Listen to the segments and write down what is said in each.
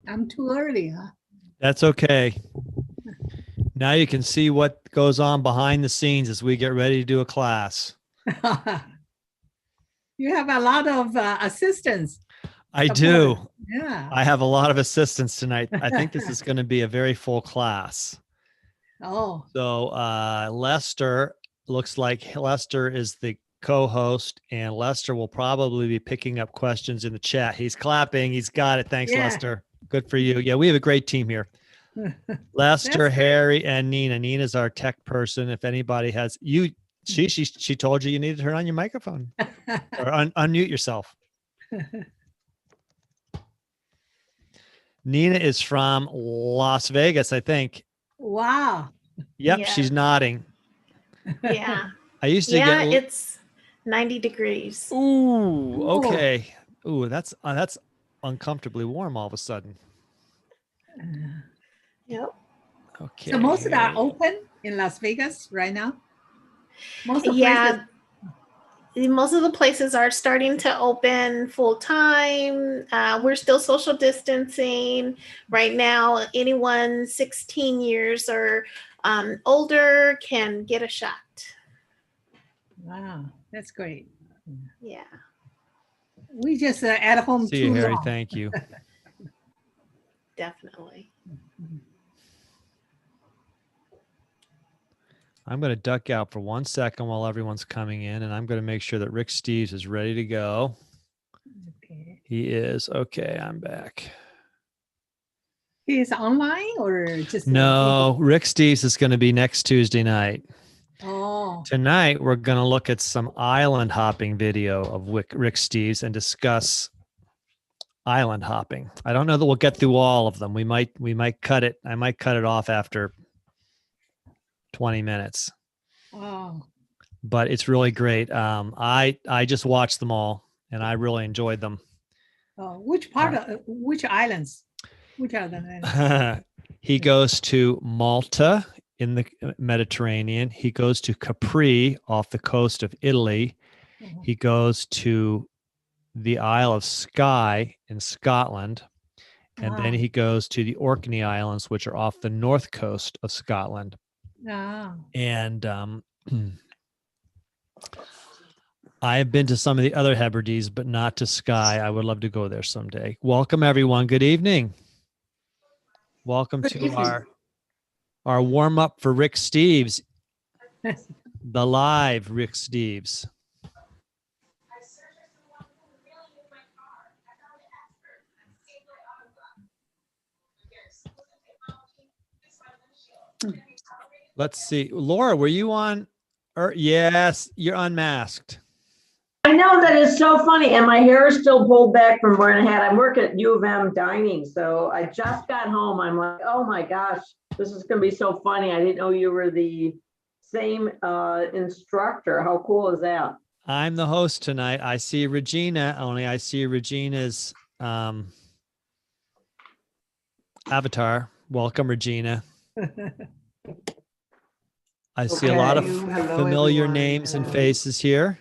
I'm too early, huh? That's okay. Now you can see what goes on behind the scenes as we get ready to do a class. You have a lot of assistants I support. do. Yeah. I have a lot of assistants tonight. I think this is going to be a very full class. Oh, So Lester, looks like Lester is the co-host, and Lester will probably be picking up questions in the chat. He's clapping. He's got it. Thanks, yeah. Lester. Good for you. Yeah, we have a great team here. Lester, That's great. Harry, and Nina. Nina's our tech person. If anybody has you, she told you need to turn on your microphone or unmute yourself. Nina is from Las Vegas, I think. Wow. Yep, Yeah. she's nodding. Yeah. I used to Yeah, get. it's 90 degrees. Ooh, okay. Ooh, that's uncomfortably warm all of a sudden. Yep. Okay. So most of that are open in Las Vegas right now? Most of the Yeah. places. Most of the places are starting to open full time. We're still social distancing right now. Anyone 16 years or older can get a shot. Wow, that's great. Yeah. We just at home See too you, Harry. long. Thank you. Definitely. I'm going to duck out for 1 second while everyone's coming in, and I'm going to make sure that Rick Steves is ready to go. Okay. He is. Okay, I'm back. He's online or just No, Rick Steves is going to be next Tuesday night. Oh. Tonight, we're going to look at some island hopping video of Rick Steves and discuss island hopping. I don't know that we'll get through all of them. We might cut it. I might cut it off after 20 minutes. Oh. But it's really great. I just watched them all and I really enjoyed them. Oh, which part of which islands? Which are the He goes to Malta in the Mediterranean. He goes to Capri off the coast of Italy. He goes to the Isle of Skye in Scotland. And then he goes to the Orkney Islands, which are off the north coast of Scotland. And I have been to some of the other Hebrides, but not to Skye. I would love to go there someday. Welcome, everyone. Good evening. Welcome to our warm-up for Rick Steves, the live Rick Steves. Let's see. Laura, were you on? Yes, you're unmasked. I know that is so funny, and my hair is still pulled back from wearing a hat. I work at U of M dining, so I just got home. I'm like, oh my gosh, this is going to be so funny. I didn't know you were the same instructor. How cool is that? I'm the host tonight. I see Regina, only I see Regina's avatar. Welcome, Regina. I see a lot of familiar names and faces here.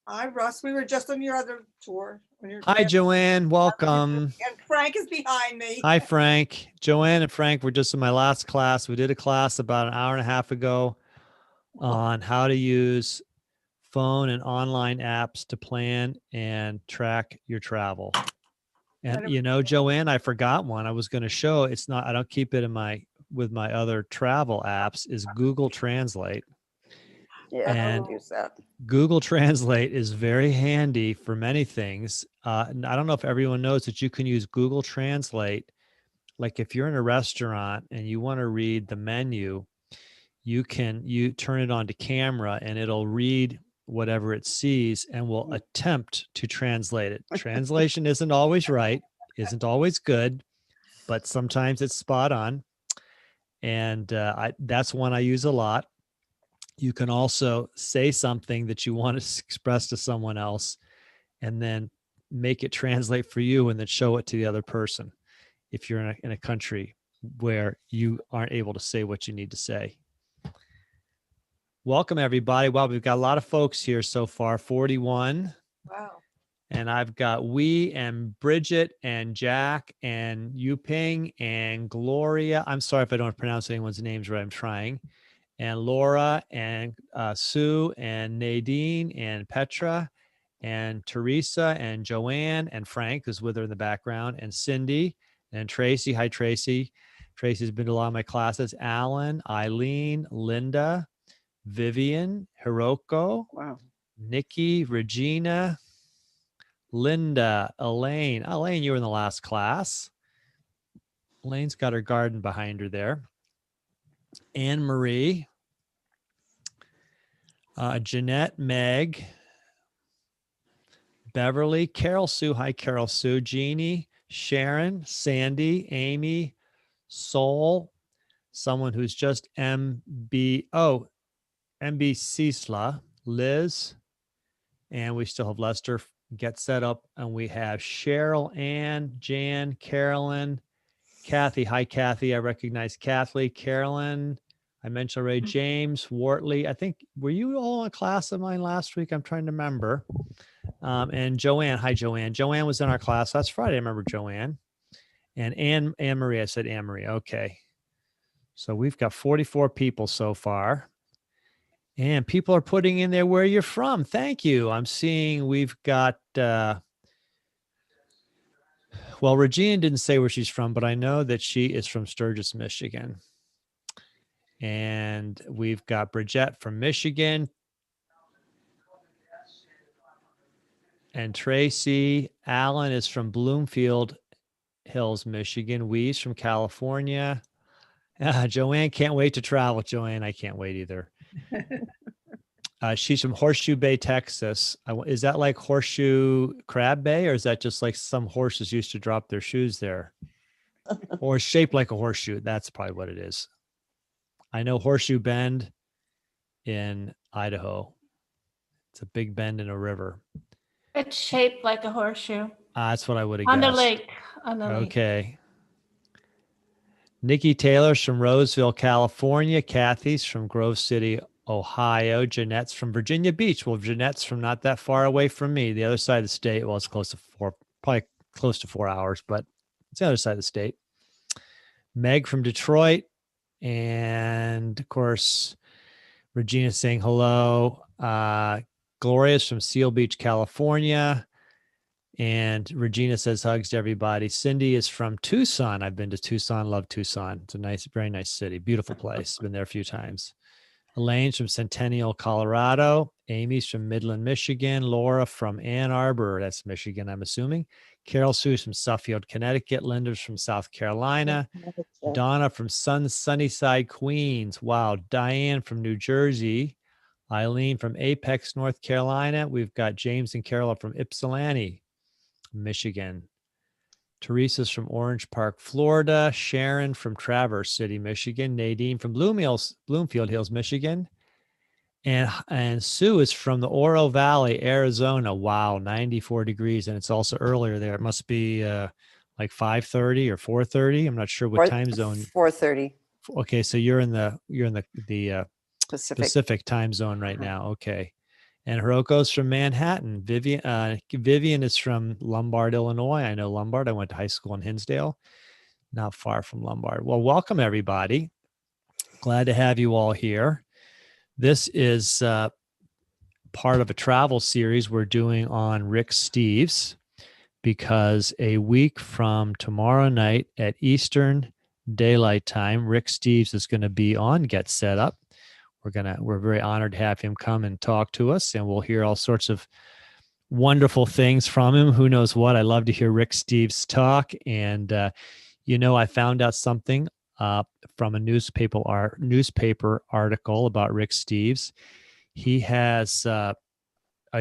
Hi, Russ. We were just on your other tour. Hi, Joanne. Welcome. And Frank is behind me. Hi, Frank. Joanne and Frank were just in my last class. We did a class about an hour and a half ago on how to use phone and online apps to plan and track your travel. And you know, Joanne, I forgot one I was going to show. It's not, I don't keep it in with my other travel apps, is Google Translate. Yeah, and I use that. Google Translate is very handy for many things. I don't know if everyone knows that you can use Google Translate. Like if you're in a restaurant and you want to read the menu, you turn it on to camera and it'll read whatever it sees and will attempt to translate it. Translation isn't always right, isn't always good, but sometimes it's spot on. And that's one I use a lot. You can also say something that you want to express to someone else and then make it translate for you and then show it to the other person if you're in a country where you aren't able to say what you need to say. Welcome, everybody. Well, we've got a lot of folks here so far, 41. Wow. And I've got we and Bridget and Jack and Yuping and Gloria. I'm sorry if I don't pronounce anyone's names right. I'm trying. And Laura and Sue and Nadine and Petra and Teresa and Joanne and Frank, who's with her in the background, and Cindy and Tracy. Hi, Tracy. Tracy's been to a lot of my classes. Alan, Eileen, Linda, Vivian, Hiroko, Wow. Nikki, Regina, Linda, Elaine. Elaine, you were in the last class. Elaine's got her garden behind her there. Anne Marie, Jeanette, Meg, Beverly, Carol Sue. Hi, Carol Sue. Jeannie, Sharon, Sandy, Amy, Soul, someone who's just MB Sisla, Liz, and we still have Lester. Get set up, and we have Cheryl, Ann, Jan, Carolyn, Kathy. Hi, Kathy. I recognize Kathleen, Carolyn. I mentioned already James, Wortley. I think, were you all in a class of mine last week? I'm trying to remember. And Joanne. Hi, Joanne. Joanne was in our class last Friday. I remember Joanne. And Anne Marie. I said Anne Marie. Okay. So we've got 44 people so far. And people are putting in there where you're from. Thank you. I'm seeing we've got, well, Regina didn't say where she's from, but I know that she is from Sturgis, Michigan. And we've got Bridget from Michigan. And Tracy. Allen is from Bloomfield Hills, Michigan. Wee's from California. Joanne, can't wait to travel. Joanne, I can't wait either. She's from Horseshoe Bay, Texas. Is that like Horseshoe Crab Bay, or is that just like some horses used to drop their shoes there? Or shaped like a horseshoe? That's probably what it is. I know Horseshoe Bend in Idaho. It's a big bend in a river. It's shaped like a horseshoe. That's what I would have On the guessed. lake. On the lake. Okay. Nikki Taylor's from Roseville, California. Kathy's from Grove City, Ohio. Jeanette's from Virginia Beach. Well, Jeanette's from not that far away from me, the other side of the state. Well, it's probably close to 4 hours, but it's the other side of the state. Meg from Detroit. And of course, Regina's saying hello. Gloria's from Seal Beach, California. And Regina says hugs to everybody. Cindy is from Tucson. I've been to Tucson, love Tucson. It's a nice, very nice city, beautiful place. Been there a few times. Elaine's from Centennial, Colorado. Amy's from Midland, Michigan. Laura from Ann Arbor, that's Michigan, I'm assuming. Carol Sue's from Suffield, Connecticut. Linda's from South Carolina. Donna from Sunnyside, Queens. Wow. Diane from New Jersey. Eileen from Apex, North Carolina. We've got James and Carol from Ypsilanti, Michigan. Teresa's from Orange Park, Florida. Sharon from Traverse City, Michigan. Nadine from Bloomfield Hills, Michigan. And Sue is from the Oro Valley, Arizona. Wow, 94 degrees. And it's also earlier there. It must be like 5:30 or 4:30. I'm not sure what time zone. 4:30 Okay, so you're in the Pacific. time zone right now. Okay. And Hiroko's from Manhattan. Vivian is from Lombard, Illinois. I know Lombard. I went to high school in Hinsdale, not far from Lombard. Well, welcome everybody. Glad to have you all here. This is part of a travel series we're doing on Rick Steves, because a week from tomorrow night at Eastern Daylight Time, Rick Steves is going to be on GetSetUp. We're very honored to have him come and talk to us, and we'll hear all sorts of wonderful things from him. Who knows what? I love to hear Rick Steves talk. And, I found out something from a newspaper article about Rick Steves. He has a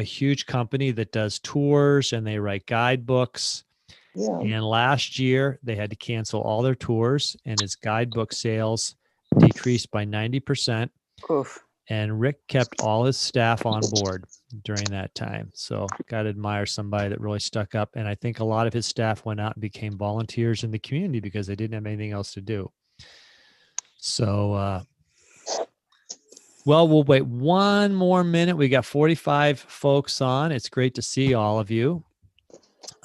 huge company that does tours, and they write guidebooks. Yeah. And last year they had to cancel all their tours, and his guidebook sales decreased by 90%. Oof. And Rick kept all his staff on board during that time. So got to admire somebody that really stuck up. And I think a lot of his staff went out and became volunteers in the community because they didn't have anything else to do. So, well, we'll wait one more minute. We got 45 folks on. It's great to see all of you.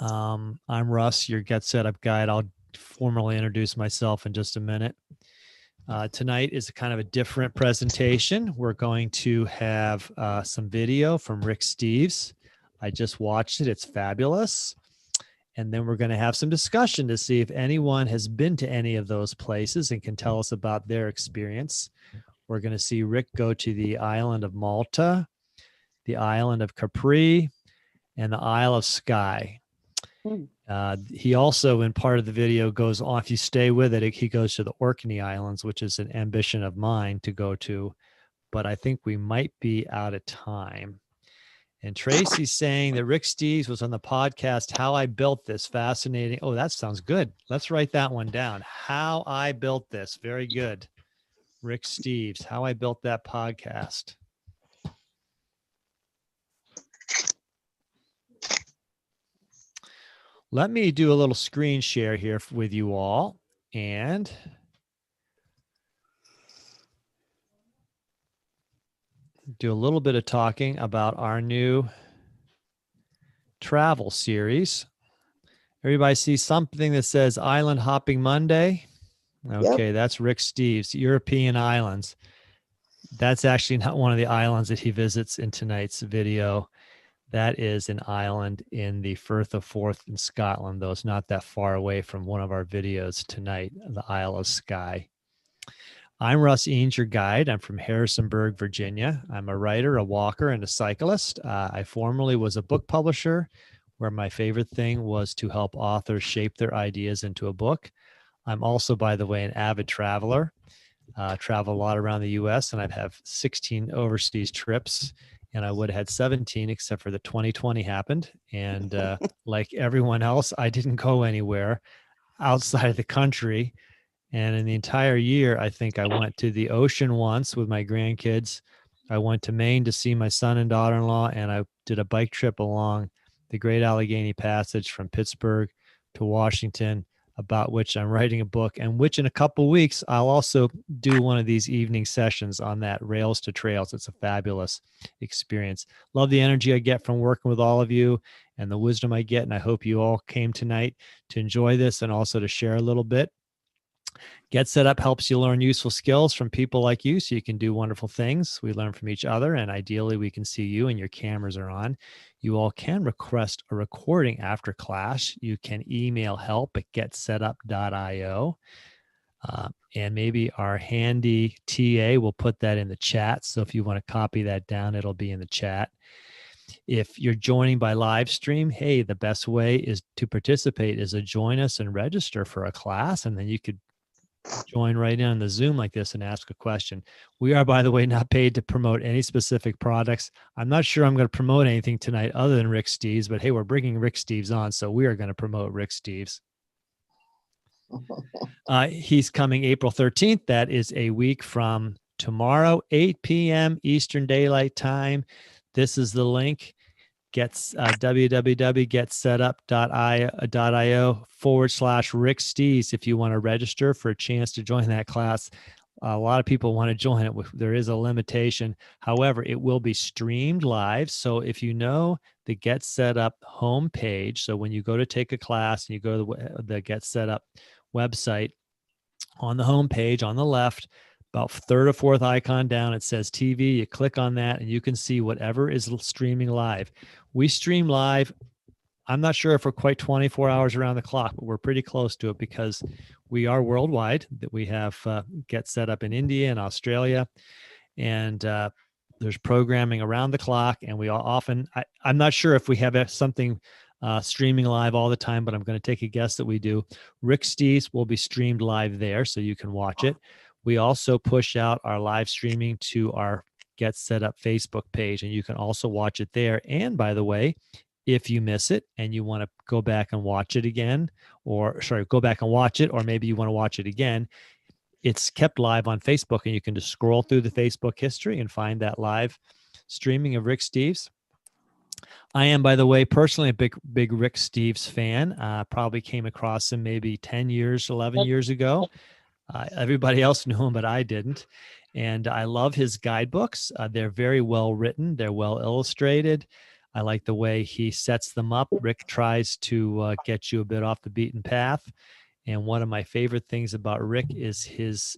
I'm Russ, your Get Set Up guide. I'll formally introduce myself in just a minute. Tonight is a kind of a different presentation. We're going to have some video from Rick Steves. I just watched it. It's fabulous. And then we're going to have some discussion to see if anyone has been to any of those places and can tell us about their experience. We're going to see Rick go to the island of Malta, the island of Capri, and the Isle of Skye. He also, in part of the video, goes on, if you stay with it, he goes to the Orkney Islands, which is an ambition of mine to go to, but I think we might be out of time. And Tracy's saying that Rick Steves was on the podcast, How I Built This. Fascinating. Oh, that sounds good. Let's write that one down. How I Built This. Very good. Rick Steves, How I Built That Podcast. Let me do a little screen share here with you all and do a little bit of talking about our new travel series. Everybody see something that says Island Hopping Monday? Okay, that's Rick Steves, European islands. That's actually not one of the islands that he visits in tonight's video. That is an island in the Firth of Forth in Scotland, though it's not that far away from one of our videos tonight, the Isle of Skye. I'm Russ Eanes, your guide. I'm from Harrisonburg, Virginia. I'm a writer, a walker, and a cyclist. I formerly was a book publisher, where my favorite thing was to help authors shape their ideas into a book. I'm also, by the way, an avid traveler. Travel a lot around the U.S., and I've had 16 overseas trips. And I would have had 17, except for the 2020 happened. And like everyone else, I didn't go anywhere outside of the country. And in the entire year, I think I went to the ocean once with my grandkids. I went to Maine to see my son and daughter-in-law, and I did a bike trip along the Great Allegheny Passage from Pittsburgh to Washington, about which I'm writing a book, and which in a couple of weeks, I'll also do one of these evening sessions on that, Rails to Trails. It's a fabulous experience. Love the energy I get from working with all of you and the wisdom I get. And I hope you all came tonight to enjoy this and also to share a little bit. Get Set Up helps you learn useful skills from people like you so you can do wonderful things. We learn from each other, and ideally we can see you and your cameras are on. You all can request a recording after class. You can email help@getsetup.io. And maybe our handy TA will put that in the chat. So if you want to copy that down, it'll be in the chat. If you're joining by live stream, hey, the best way is to participate is to join us and register for a class, and then you could join right in on the Zoom like this and ask a question. We are, by the way, not paid to promote any specific products. I'm not sure I'm going to promote anything tonight other than Rick Steves, but hey, we're bringing Rick Steves on, so we are going to promote Rick Steves. He's coming April 13th. That is a week from tomorrow, 8 p.m. Eastern Daylight Time. This is the link. www.getsetup.io/Rick Steves if you want to register for a chance to join that class. A lot of people want to join it. There is a limitation. However, it will be streamed live. So if you know the Get Set Up homepage, so when you go to take a class and you go to the Get Set Up website, on the homepage on the left, about third or fourth icon down, it says TV. You click on that and you can see whatever is streaming live. We stream live. I'm not sure if we're quite 24 hours around the clock, but we're pretty close to it because we are worldwide. That we have Get Set Up in India and Australia, and there's programming around the clock. And we often, I'm not sure if we have something streaming live all the time, but I'm going to take a guess that we do. Rick Steves will be streamed live there, so you can watch it. We also push out our live streaming to our Get Set Up Facebook page, and you can also watch it there. And by the way, if you miss it and you want to go back and watch it again, or go back and watch it, or maybe you want to watch it again, it's kept live on Facebook, and you can just scroll through the Facebook history and find that live streaming of Rick Steves. I am, by the way, personally a big Rick Steves fan. Probably came across him maybe 10 years, 11 years ago. Everybody else knew him, but I didn't. And I love his guidebooks. They're very well written. They're well illustrated. I like the way he sets them up. Rick tries to get you a bit off the beaten path. And one of my favorite things about Rick is his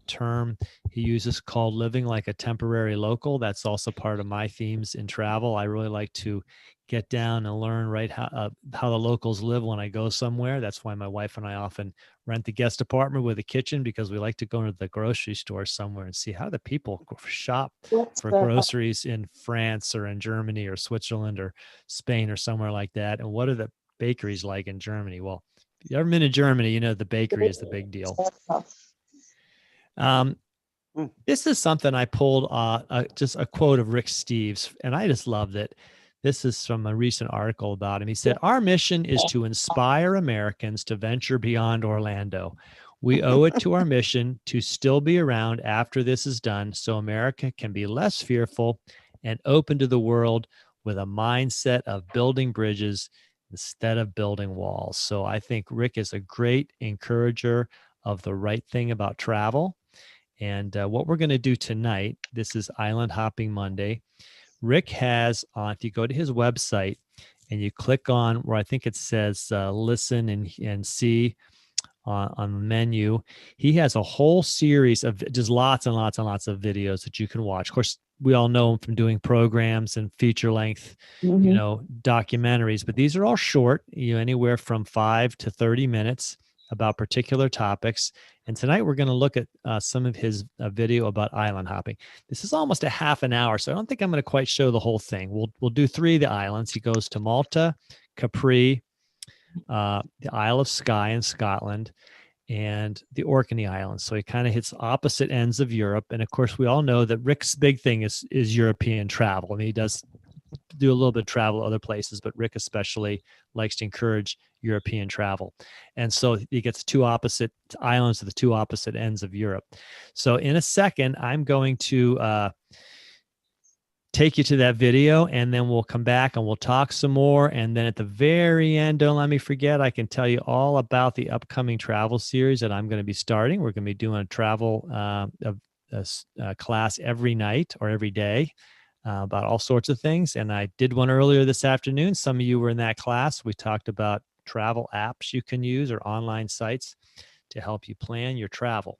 term he uses called living like a temporary local. That's also part of my themes in travel. I really like to get down and learn how the locals live when I go somewhere. That's why my wife and I often rent the guest apartment with a kitchen, because we like to go into the grocery store somewhere and see how the people shop for groceries in France or in Germany or Switzerland or Spain or somewhere like that. And what are the bakeries like in Germany? Well, if you've ever been to Germany, you know the bakery is the big deal. This is something I pulled just a quote of Rick Steves, and I just loved it. This is from a recent article about him. He said, "Our mission is to inspire Americans to venture beyond Orlando. We owe it to our mission to still be around after this is done, so America can be less fearful and open to the world with a mindset of building bridges instead of building walls." So I think Rick is a great encourager of the right thing about travel. And what we're going to do tonight, this is Island Hopping Monday. Rick has, if you go to his website and you click on where I think it says listen and see on the menu, he has a whole series of just lots and lots and lots of videos that you can watch. Of course, we all know him from doing programs and feature length, documentaries, but these are all short, anywhere from 5 to 30 minutes about particular topics. And tonight we're going to look at some of his video about island hopping. This is almost a half an hour, so I don't think I'm going to quite show the whole thing. We'll do 3 of the islands. He goes to Malta, Capri, the Isle of Skye in Scotland, and the Orkney Islands. So he kind of hits opposite ends of Europe. And of course, we all know that Rick's big thing is European travel. I mean, he does do a little bit of travel other places, but Rick especially likes to encourage European travel. And so he gets 2 opposite islands at the 2 opposite ends of Europe. So in a second, I'm going to take you to that video, and then we'll come back and we'll talk some more. And then at the very end, don't let me forget, I can tell you all about the upcoming travel series that I'm going to be starting. We're going to be doing a travel class every night or every day. About all sorts of things. And I did one earlier this afternoon. Some of you were in that class. We talked about travel apps you can use or online sites to help you plan your travel.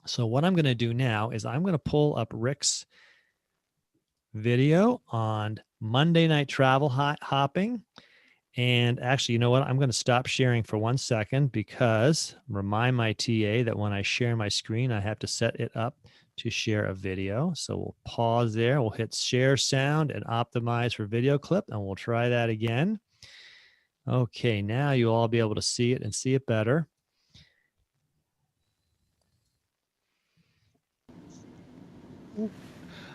So what I'm going to do now is I'm going to pull up Rick's video on Monday night travel hopping. And actually, you know what? I'm going to stop sharing for 1 second, because remind my TA that when I share my screen, I have to set it up to share a video. So we'll pause there. We'll hit share sound and optimize for video clip, and we'll try that again. Okay, now you'll all be able to see it and see it better.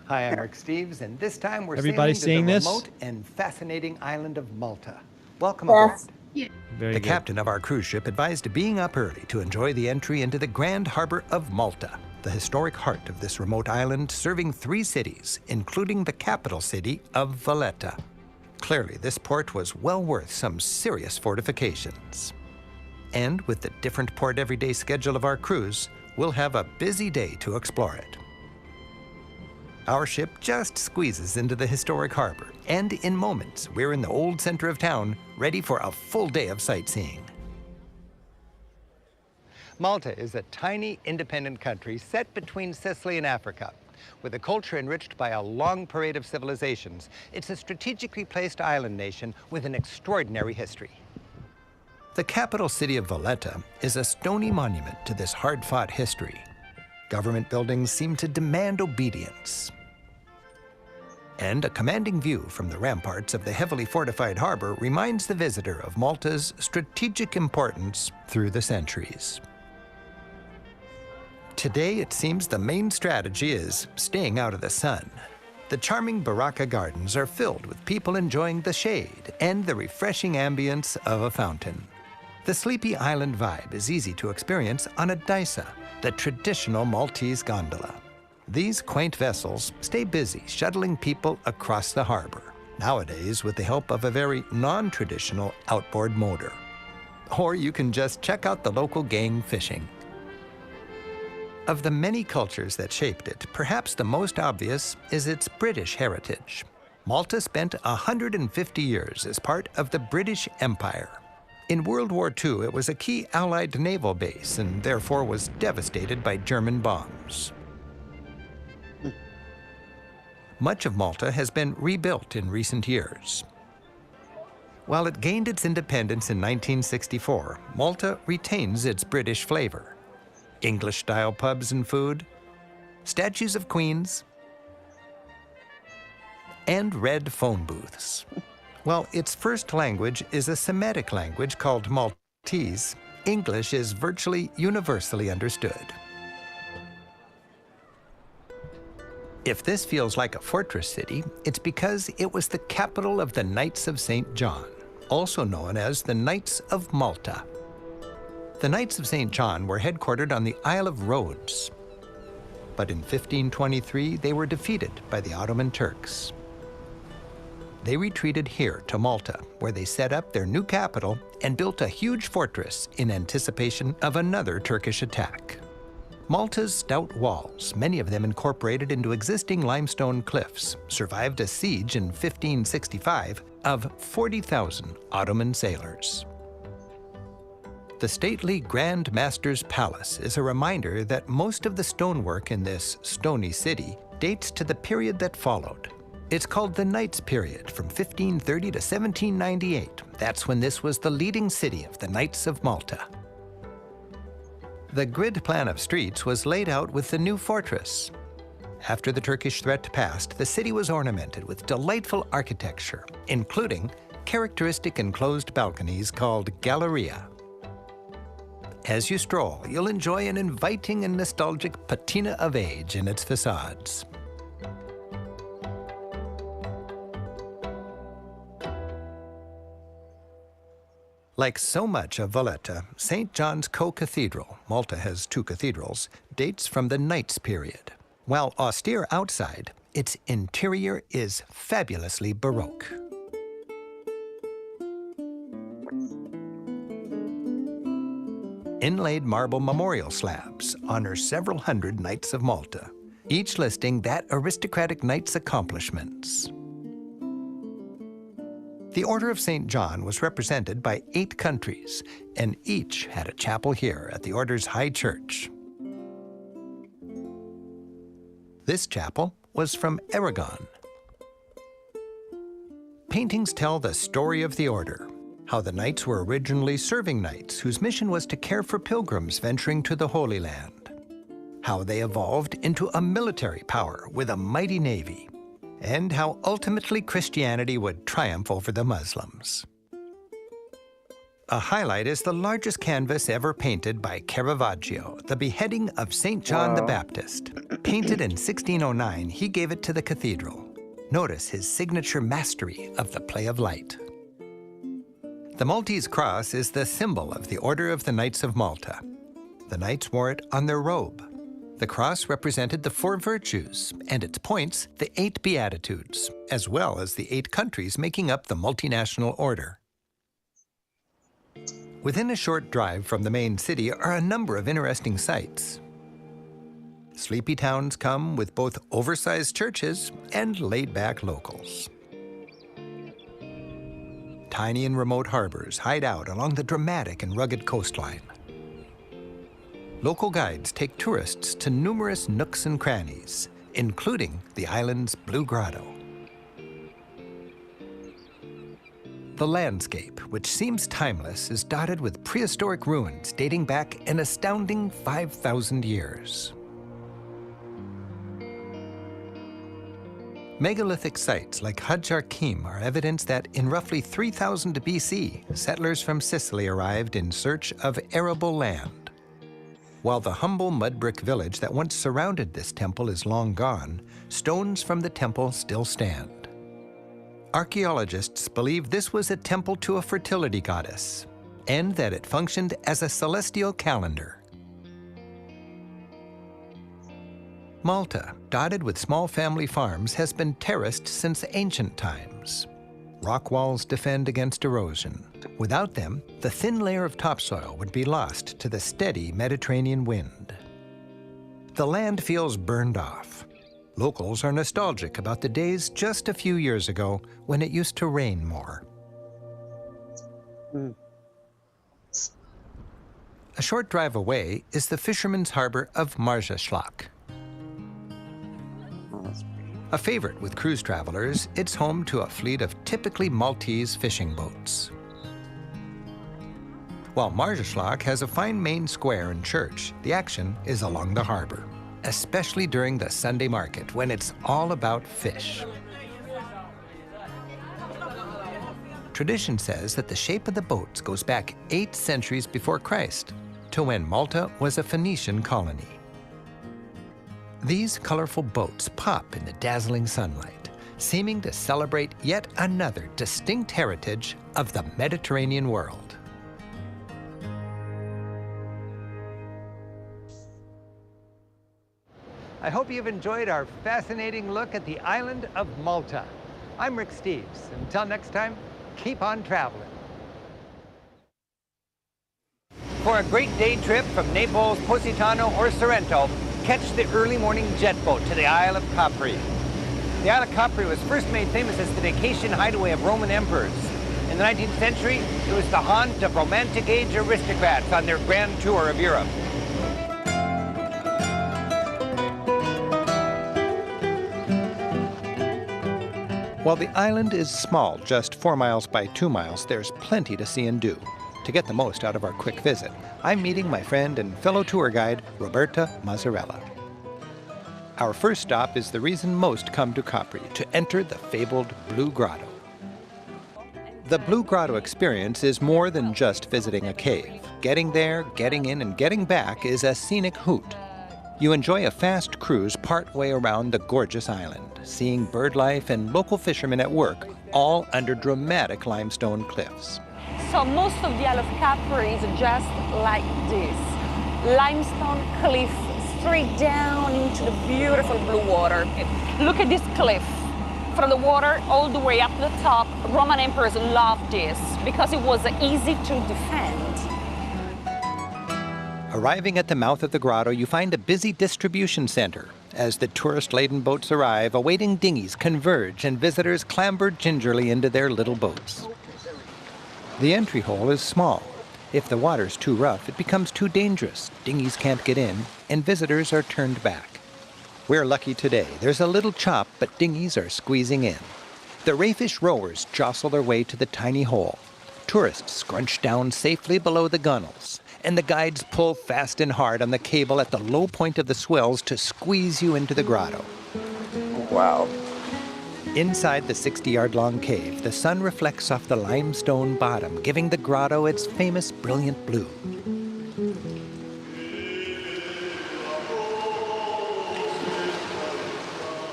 Hi, I'm Rick Steves, and this time we're Everybody sailing to the seeing this? remote and fascinating island of Malta. Welcome aboard. Very The good. captain of our cruise ship advised being up early to enjoy the entry into the grand harbor of Malta, the historic heart of this remote island, serving 3 cities, including the capital city of Valletta. Clearly, this port was well worth some serious fortifications. And with the different port everyday schedule of our cruise, we'll have a busy day to explore it. Our ship just squeezes into the historic harbor, and in moments, we're in the old center of town, ready for a full day of sightseeing. Malta is a tiny, independent country set between Sicily and Africa. With a culture enriched by a long parade of civilizations, it's a strategically placed island nation with an extraordinary history. The capital city of Valletta is a stony monument to this hard-fought history. Government buildings seem to demand obedience. And a commanding view from the ramparts of the heavily fortified harbor reminds the visitor of Malta's strategic importance through the centuries. Today, it seems the main strategy is staying out of the sun. The charming Baraka Gardens are filled with people enjoying the shade and the refreshing ambience of a fountain. The sleepy island vibe is easy to experience on a daisa, the traditional Maltese gondola. These quaint vessels stay busy shuttling people across the harbor, nowadays with the help of a very non-traditional outboard motor. Or you can just check out the local gang fishing. Of the many cultures that shaped it, perhaps the most obvious is its British heritage. Malta spent 150 years as part of the British Empire. In World War II, it was a key Allied naval base and therefore was devastated by German bombs. Much of Malta has been rebuilt in recent years. While it gained its independence in 1964, Malta retains its British flavor. English-style pubs and food, statues of queens, and red phone booths. While its first language is a Semitic language called Maltese, English is virtually universally understood. If this feels like a fortress city, it's because it was the capital of the Knights of St. John, also known as the Knights of Malta. The Knights of St. John were headquartered on the Isle of Rhodes, but in 1523 they were defeated by the Ottoman Turks. They retreated here to Malta, where they set up their new capital and built a huge fortress in anticipation of another Turkish attack. Malta's stout walls, many of them incorporated into existing limestone cliffs, survived a siege in 1565 of 40,000 Ottoman sailors. The stately Grand Master's Palace is a reminder that most of the stonework in this stony city dates to the period that followed. It's called the Knights period, from 1530 to 1798. That's when this was the leading city of the Knights of Malta. The grid plan of streets was laid out with the new fortress. After the Turkish threat passed, the city was ornamented with delightful architecture, including characteristic enclosed balconies called galleria. As you stroll, you'll enjoy an inviting and nostalgic patina of age in its facades. Like so much of Valletta, St. John's Co-Cathedral, Malta has two cathedrals, dates from the Knights period. While austere outside, its interior is fabulously Baroque. Inlaid marble memorial slabs honor several hundred Knights of Malta, each listing that aristocratic knight's accomplishments. The Order of St. John was represented by 8 countries, and each had a chapel here at the Order's High Church. This chapel was from Aragon. Paintings tell the story of the Order, how the knights were originally serving knights whose mission was to care for pilgrims venturing to the Holy Land, how they evolved into a military power with a mighty navy, and how ultimately Christianity would triumph over the Muslims. A highlight is the largest canvas ever painted by Caravaggio, the beheading of St. John the Baptist. Painted in 1609, he gave it to the cathedral. Notice his signature mastery of the play of light. The Maltese cross is the symbol of the Order of the Knights of Malta. The knights wore it on their robe. The cross represented the 4 virtues, and its points, the 8 beatitudes, as well as the 8 countries making up the multinational order. Within a short drive from the main city are a number of interesting sights. Sleepy towns come with both oversized churches and laid-back locals. Tiny and remote harbors hide out along the dramatic and rugged coastline. Local guides take tourists to numerous nooks and crannies, including the island's Blue Grotto. The landscape, which seems timeless, is dotted with prehistoric ruins dating back an astounding 5,000 years. Megalithic sites like Hajj Arkim are evidence that in roughly 3000 BC, settlers from Sicily arrived in search of arable land. While the humble mud brick village that once surrounded this temple is long gone, stones from the temple still stand. Archaeologists believe this was a temple to a fertility goddess, and that it functioned as a celestial calendar. Malta, dotted with small family farms, has been terraced since ancient times. Rock walls defend against erosion. Without them, the thin layer of topsoil would be lost to the steady Mediterranean wind. The land feels burned off. Locals are nostalgic about the days just a few years ago when it used to rain more. A short drive away is the fisherman's harbor of Marjaschlak. A favorite with cruise travelers, it's home to a fleet of typically Maltese fishing boats. While Marjaschlak has a fine main square and church, the action is along the harbor, especially during the Sunday market when it's all about fish. Tradition says that the shape of the boats goes back 8 centuries before Christ, to when Malta was a Phoenician colony. These colorful boats pop in the dazzling sunlight, seeming to celebrate yet another distinct heritage of the Mediterranean world. I hope you've enjoyed our fascinating look at the island of Malta. I'm Rick Steves. Until next time, keep on traveling. For a great day trip from Naples, Positano, or Sorrento, catch the early morning jet boat to the Isle of Capri. The Isle of Capri was first made famous as the vacation hideaway of Roman emperors. In the 19th century, it was the haunt of romantic age aristocrats on their grand tour of Europe. While the island is small, just 4 miles by 2 miles, there's plenty to see and do. To get the most out of our quick visit, I'm meeting my friend and fellow tour guide, Roberta Mazzarella. Our first stop is the reason most come to Capri, to enter the fabled Blue Grotto. The Blue Grotto experience is more than just visiting a cave. Getting there, getting in, and getting back is a scenic hoot. You enjoy a fast cruise partway around the gorgeous island, seeing bird life and local fishermen at work, all under dramatic limestone cliffs. So most of the Isle of Capri is just like this. Limestone cliff straight down into the beautiful blue water. Look at this cliff. From the water all the way up to the top, Roman emperors loved this because it was easy to defend. Arriving at the mouth of the grotto, you find a busy distribution center. As the tourist-laden boats arrive, awaiting dinghies converge and visitors clamber gingerly into their little boats. The entry hole is small. If the water's too rough, it becomes too dangerous. Dinghies can't get in, and visitors are turned back. We're lucky today. There's a little chop, but dinghies are squeezing in. The rayfish rowers jostle their way to the tiny hole. Tourists scrunch down safely below the gunnels, and the guides pull fast and hard on the cable at the low point of the swells to squeeze you into the grotto. Wow. Inside the 60-yard-long cave, the sun reflects off the limestone bottom, giving the grotto its famous brilliant blue.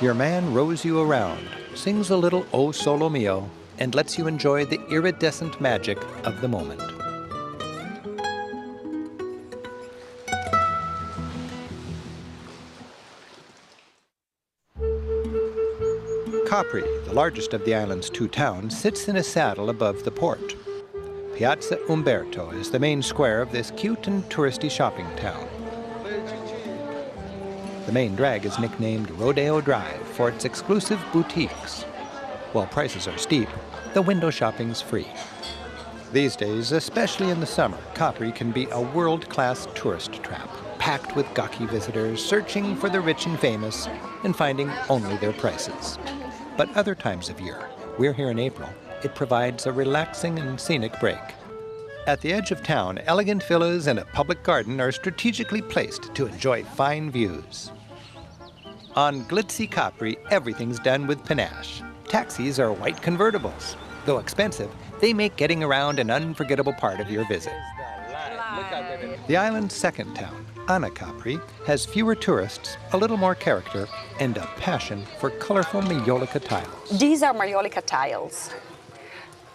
Your man rows you around, sings a little O Solo Mio, and lets you enjoy the iridescent magic of the moment. Capri, the largest of the island's 2 towns, sits in a saddle above the port. Piazza Umberto is the main square of this cute and touristy shopping town. The main drag is nicknamed Rodeo Drive for its exclusive boutiques. While prices are steep, the window shopping's free. These days, especially in the summer, Capri can be a world-class tourist trap, packed with gawky visitors searching for the rich and famous and finding only their prices. But other times of year, we're here in April, it provides a relaxing and scenic break. At the edge of town, elegant villas and a public garden are strategically placed to enjoy fine views. On glitzy Capri, everything's done with panache. Taxis are white convertibles. Though expensive, they make getting around an unforgettable part of your visit. The island's second town, Anna Capri, has fewer tourists, a little more character, and a passion for colorful Maiolica tiles. These are Maiolica tiles.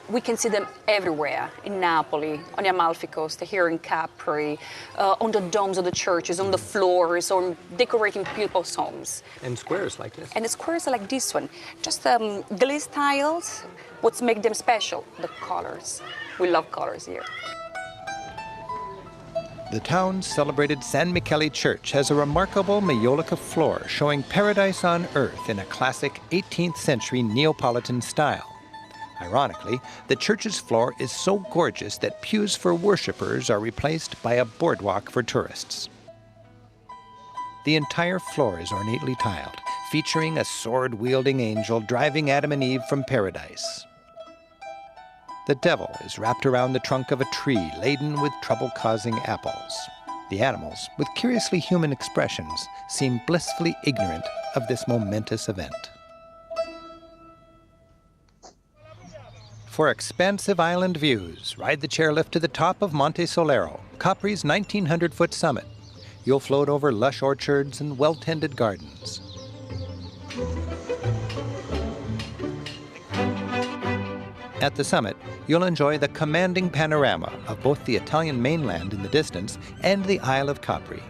We can see them everywhere, in Napoli, on the Amalfi Coast, here in Capri, on the domes of the churches, on the floors, on decorating people's homes. And squares like this. And the squares are like this one. Just glaze tiles. What's make them special? The colors. We love colors here. The town's celebrated San Michele Church has a remarkable Maiolica floor showing paradise on earth in a classic 18th century Neapolitan style. Ironically, the church's floor is so gorgeous that pews for worshippers are replaced by a boardwalk for tourists. The entire floor is ornately tiled, featuring a sword-wielding angel driving Adam and Eve from paradise. The devil is wrapped around the trunk of a tree laden with trouble-causing apples. The animals, with curiously human expressions, seem blissfully ignorant of this momentous event. For expansive island views, ride the chairlift to the top of Monte Solero, Capri's 1,900-foot summit. You'll float over lush orchards and well-tended gardens. At the summit, you'll enjoy the commanding panorama of both the Italian mainland in the distance and the Isle of Capri.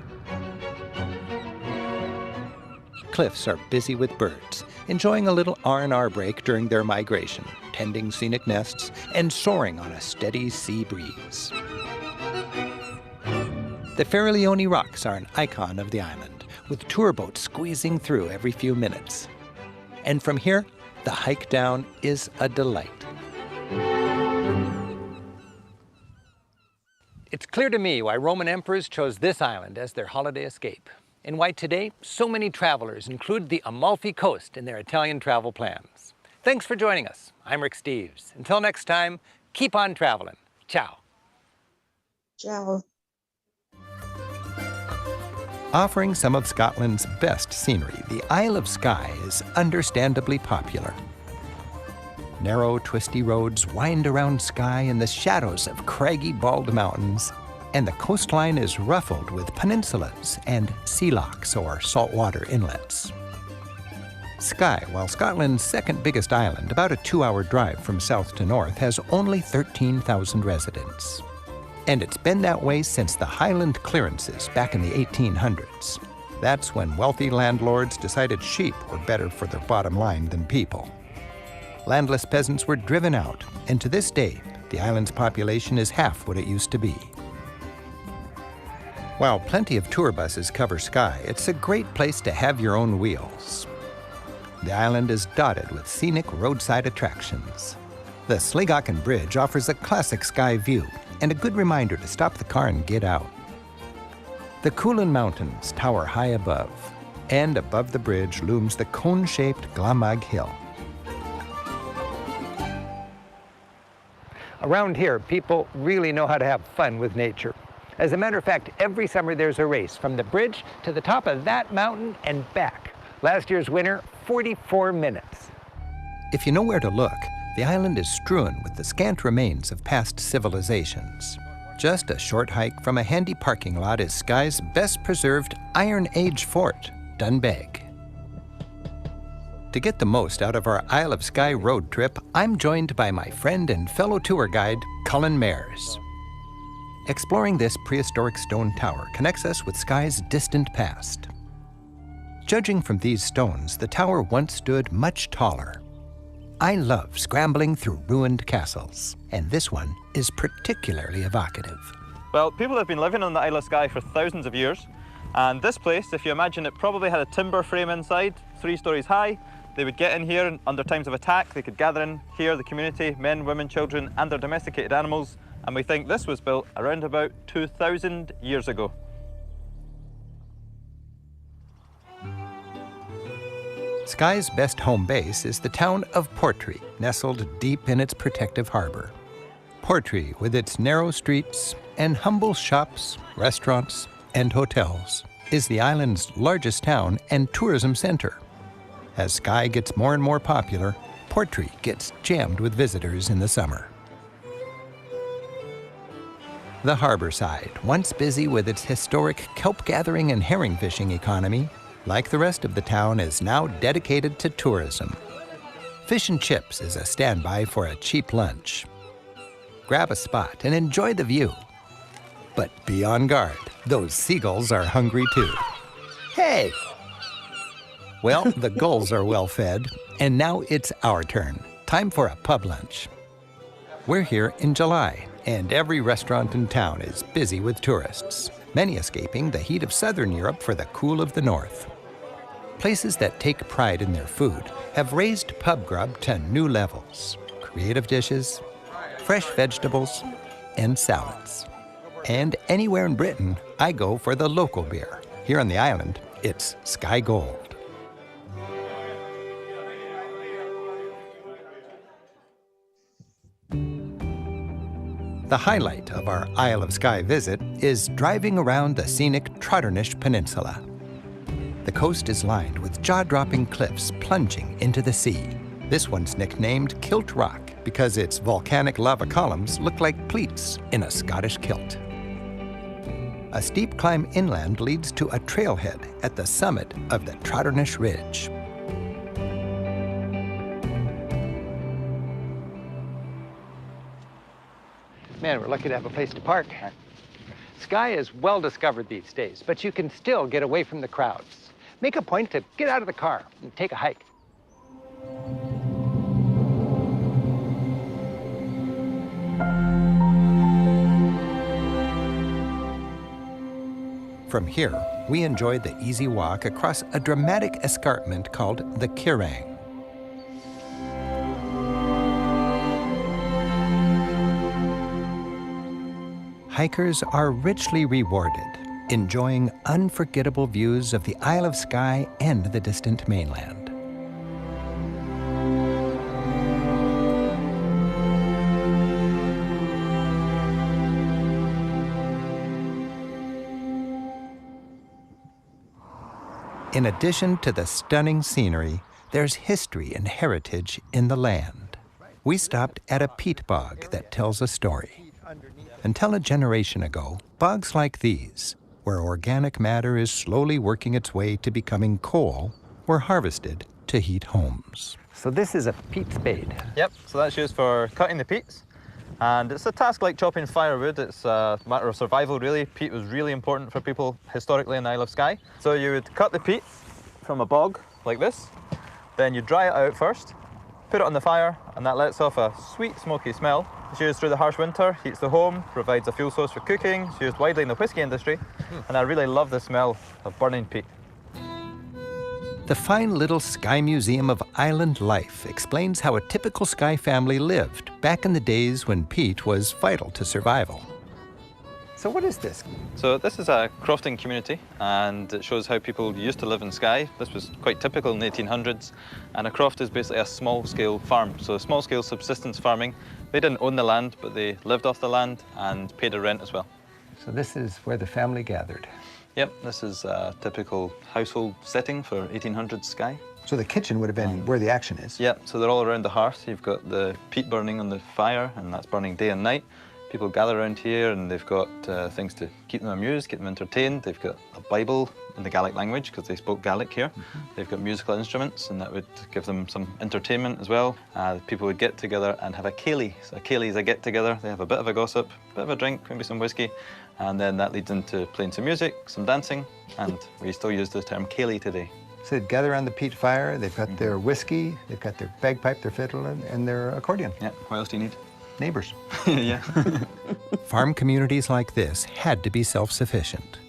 Cliffs are busy with birds, enjoying a little R&R break during their migration, tending scenic nests, and soaring on a steady sea breeze. The Fariglioni Rocks are an icon of the island, with tour boats squeezing through every few minutes. And from here, the hike down is a delight. It's clear to me why Roman emperors chose this island as their holiday escape, and why today so many travelers include the Amalfi Coast in their Italian travel plans. Thanks for joining us. I'm Rick Steves. Until next time, keep on traveling. Ciao. Ciao. Offering some of Scotland's best scenery, the Isle of Skye is understandably popular. Narrow, twisty roads wind around Skye in the shadows of craggy, bald mountains, and the coastline is ruffled with peninsulas and sea locks or saltwater inlets. Skye, while Scotland's second biggest island, about a 2-hour drive from south to north, has only 13,000 residents. And it's been that way since the Highland clearances back in the 1800s. That's when wealthy landlords decided sheep were better for their bottom line than people. Landless peasants were driven out, and to this day, the island's population is half what it used to be. While plenty of tour buses cover Skye, it's a great place to have your own wheels. The island is dotted with scenic roadside attractions. The Sligachen Bridge offers a classic Skye view and a good reminder to stop the car and get out. The Coolin Mountains tower high above, and above the bridge looms the cone-shaped Glamag Hill. Around here, people really know how to have fun with nature. As a matter of fact, every summer there's a race from the bridge to the top of that mountain and back. Last year's winner, 44 minutes. If you know where to look, the island is strewn with the scant remains of past civilizations. Just a short hike from a handy parking lot is Skye's best preserved Iron Age fort, Dunbeg. To get the most out of our Isle of Skye road trip, I'm joined by my friend and fellow tour guide, Cullen Mayers. Exploring this prehistoric stone tower connects us with Skye's distant past. Judging from these stones, the tower once stood much taller. I love scrambling through ruined castles, and this one is particularly evocative. Well, people have been living on the Isle of Skye for thousands of years, and this place, if you imagine, it probably had a timber frame inside, 3 stories high. They would get in here, and under times of attack, they could gather in here, the community, men, women, children, and their domesticated animals, and we think this was built around about 2,000 years ago. Skye's best home base is the town of Portree, nestled deep in its protective harbor. Portree, with its narrow streets and humble shops, restaurants, and hotels, is the island's largest town and tourism center. As Skye gets more and more popular, Portree gets jammed with visitors in the summer. The harbor side, once busy with its historic kelp gathering and herring fishing economy, like the rest of the town, is now dedicated to tourism. Fish and chips is a standby for a cheap lunch. Grab a spot and enjoy the view. But be on guard, those seagulls are hungry too. Hey! Well, the gulls are well fed, and now it's our turn. Time for a pub lunch. We're here in July, And every restaurant in town is busy with tourists, many escaping the heat of southern Europe for the cool of the north. Places that take pride in their food have raised pub grub to new levels. Creative dishes, fresh vegetables, and salads. And anywhere in Britain, I go for the local beer. Here on the island, it's Sky Gold. The highlight of our Isle of Skye visit is driving around the scenic Trotternish Peninsula. The coast is lined with jaw-dropping cliffs plunging into the sea. This one's nicknamed Kilt Rock because its volcanic lava columns look like pleats in a Scottish kilt. A steep climb inland leads to a trailhead at the summit of the Trotternish Ridge. Man, we're lucky to have a place to park. Skye is well discovered these days, but you can still get away from the crowds. Make a point to get out of the car and take a hike. From here, we enjoyed the easy walk across a dramatic escarpment called the Kirang. Hikers are richly rewarded, enjoying unforgettable views of the Isle of Skye and the distant mainland. In addition to the stunning scenery, there's history and heritage in the land. We stopped at a peat bog that tells a story. Until a generation ago, bogs like these, where organic matter is slowly working its way to becoming coal, were harvested to heat homes. So this is a peat spade. Yep, so that's used for cutting the peats. And it's a task like chopping firewood. It's a matter of survival, really. Peat was really important for people historically in the Isle of Skye. So you would cut the peat from a bog like this, then you dry it out first, put it on the fire, and that lets off a sweet, smoky smell. It's used through the harsh winter, heats the home, provides a fuel source for cooking. It's used widely in the whisky industry, and I really love the smell of burning peat. The fine little Skye Museum of Island Life explains how a typical Skye family lived back in the days when peat was vital to survival. So what is this? So this is a crofting community, and it shows how people used to live in Skye. This was quite typical in the 1800s, and a croft is basically a small-scale farm. So small-scale subsistence farming. They didn't own the land, but they lived off the land and paid a rent as well. So this is where the family gathered. Yep, this is a typical household setting for 1800s Skye. So the kitchen would have been where the action is. Yep, so they're all around the hearth. You've got the peat burning on the fire, and that's burning day and night. People gather around here, and they've got things to keep them amused, keep them entertained. They've got a Bible in the Gaelic language, because they spoke Gaelic here. They've got musical instruments, and that would give them some entertainment as well. People would get together and have a ceilidh. So a ceilidh is a get-together. They have a bit of a gossip, a bit of a drink, maybe some whiskey, and then that leads into playing some music, some dancing, and we still use the term ceilidh today. So they'd gather around the peat fire, they've got their whiskey, they've got their bagpipe, their fiddle, and their accordion. Yeah, what else do you need? Neighbors. Yeah. Farm communities like this had to be self-sufficient.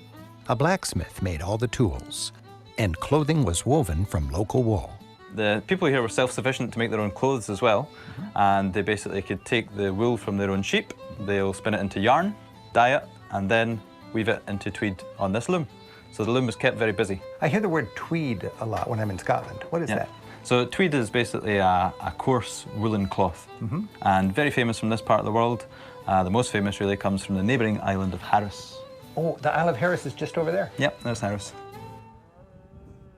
A blacksmith made all the tools, and clothing was woven from local wool. The people here were self-sufficient to make their own clothes as well, and they basically could take the wool from their own sheep, they'll spin it into yarn, dye it, and then weave it into tweed on this loom. So the loom was kept very busy. I hear the word tweed a lot when I'm in Scotland. What is that? So tweed is basically a coarse woolen cloth, and very famous from this part of the world. The most famous really comes from the neighbouring island of Harris. Oh, the Isle of Harris is just over there. Yep, there's Harris.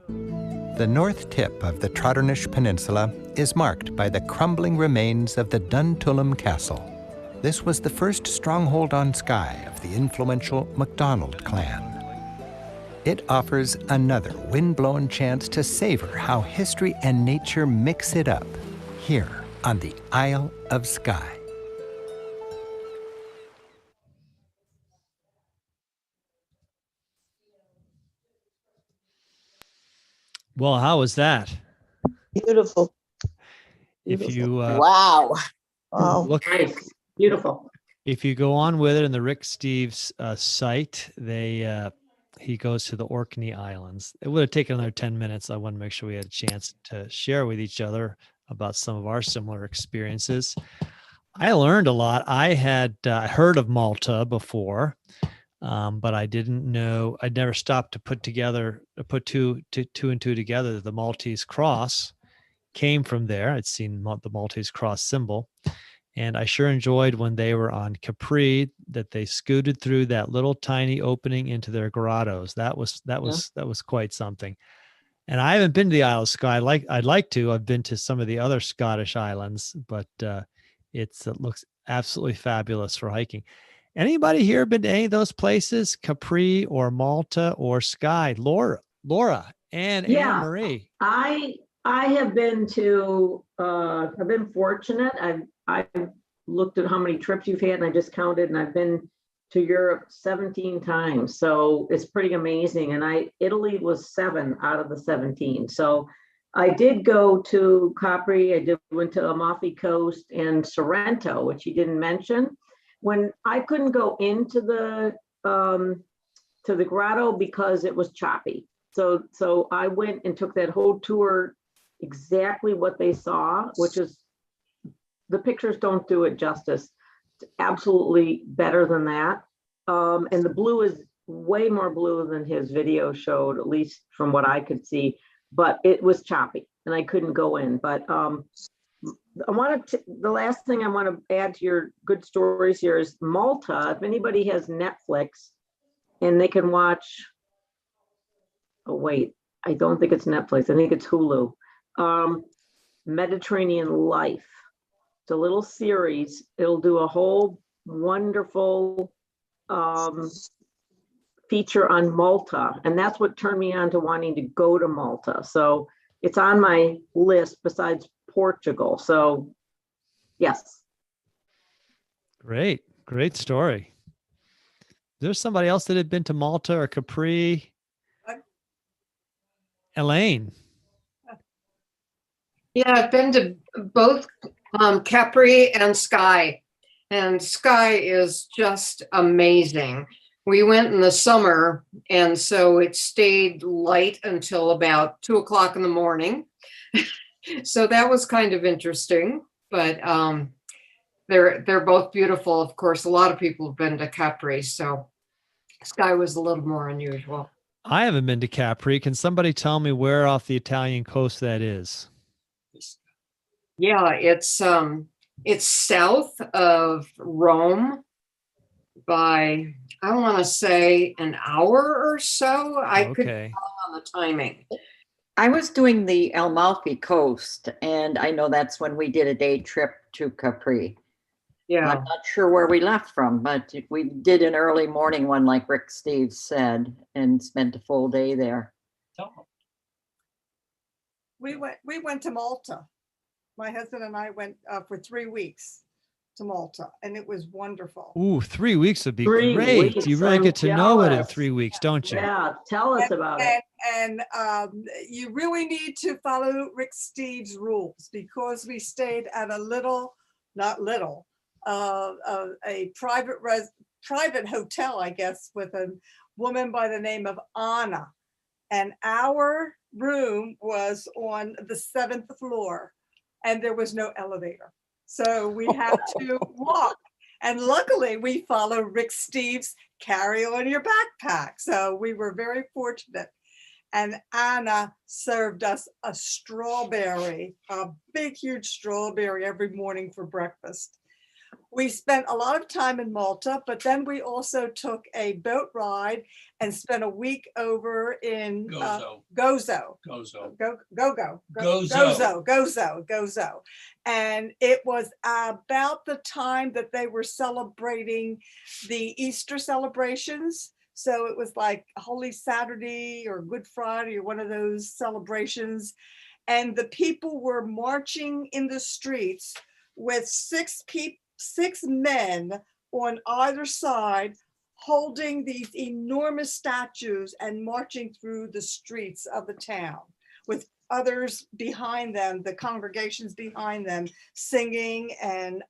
The north tip of the Trotternish Peninsula is marked by the crumbling remains of the Duntulm Castle. This was the first stronghold on Skye of the influential MacDonald clan. It offers another wind-blown chance to savor how history and nature mix it up here on the Isle of Skye. Well, how was that? Beautiful. If you Wow. look, Nice. Beautiful. If you go on with it in the Rick Steves site, he goes to the Orkney Islands. It would have taken another 10 minutes. I want to make sure we had a chance to share with each other about some of our similar experiences. I learned a lot. I had heard of Malta before, but I didn't know. I'd never stopped to put two and two together. The Maltese cross came from there. I'd seen the Maltese cross symbol, and I sure enjoyed when they were on Capri that they scooted through that little tiny opening into their grottos. That was quite something. And I haven't been to the Isle of Skye. I'd like to. I've been to some of the other Scottish islands, but it looks absolutely fabulous for hiking. Anybody here been to any of those places, Capri or Malta or Skye? Laura and Anne Marie. I have been to. I've been fortunate. I've looked at how many trips you've had, and I just counted, and I've been to Europe 17 times. So it's pretty amazing. And Italy was 7 out of the 17. So I did go to Capri. I went to Amalfi Coast and Sorrento, which you didn't mention. When I couldn't go into the grotto because it was choppy. So I went and took that whole tour, exactly what they saw, which is, the pictures don't do it justice. It's absolutely better than that. And the blue is way more blue than his video showed, at least from what I could see, but it was choppy and I couldn't go in. But the last thing I want to add to your good stories here is Malta. If anybody has Netflix and they can watch, oh wait, I don't think it's Netflix. I think it's Hulu. Mediterranean Life. It's a little series. It'll do a whole wonderful feature on Malta. And that's what turned me on to wanting to go to Malta. So it's on my list besides Portugal. So yes. Great story. There's somebody else that had been to Malta or Capri. Elaine. Yeah, I've been to both Capri and Skye, and Skye is just amazing. We went in the summer, and so it stayed light until about 2 o'clock in the morning. So that was kind of interesting, but they're both beautiful. Of course, a lot of people have been to Capri, so Skye was a little more unusual. I haven't been to Capri. Can somebody tell me where off the Italian coast that is? Yeah, it's south of Rome by, I want to say, an hour or so. I could be wrong on the timing. I was doing the Amalfi Coast, and I know that's when we did a day trip to Capri. Yeah. I'm not sure where we left from, but we did an early morning one, like Rick Steves said, and spent a full day there. We went to Malta. My husband and I went for 3 weeks to Malta, and it was wonderful. Ooh, 3 weeks would be 3 great. weeks, You really I'm get to know it in jealous. 3 weeks, don't you? Yeah, tell us about it. And you really need to follow Rick Steves' rules, because we stayed at a private hotel, I guess, with a woman by the name of Anna. And our room was on the 7th floor, and there was no elevator. So we had to walk. And luckily we followed Rick Steves' carry on your backpack. So we were very fortunate. And Anna served us a big, huge strawberry every morning for breakfast. We spent a lot of time in Malta, but then we also took a boat ride and spent a week over in Gozo. And it was about the time that they were celebrating the Easter celebrations. So it was like Holy Saturday or Good Friday or one of those celebrations. And the people were marching in the streets with 6 men on either side, holding these enormous statues and marching through the streets of the town with others behind them, the congregations behind them, singing. And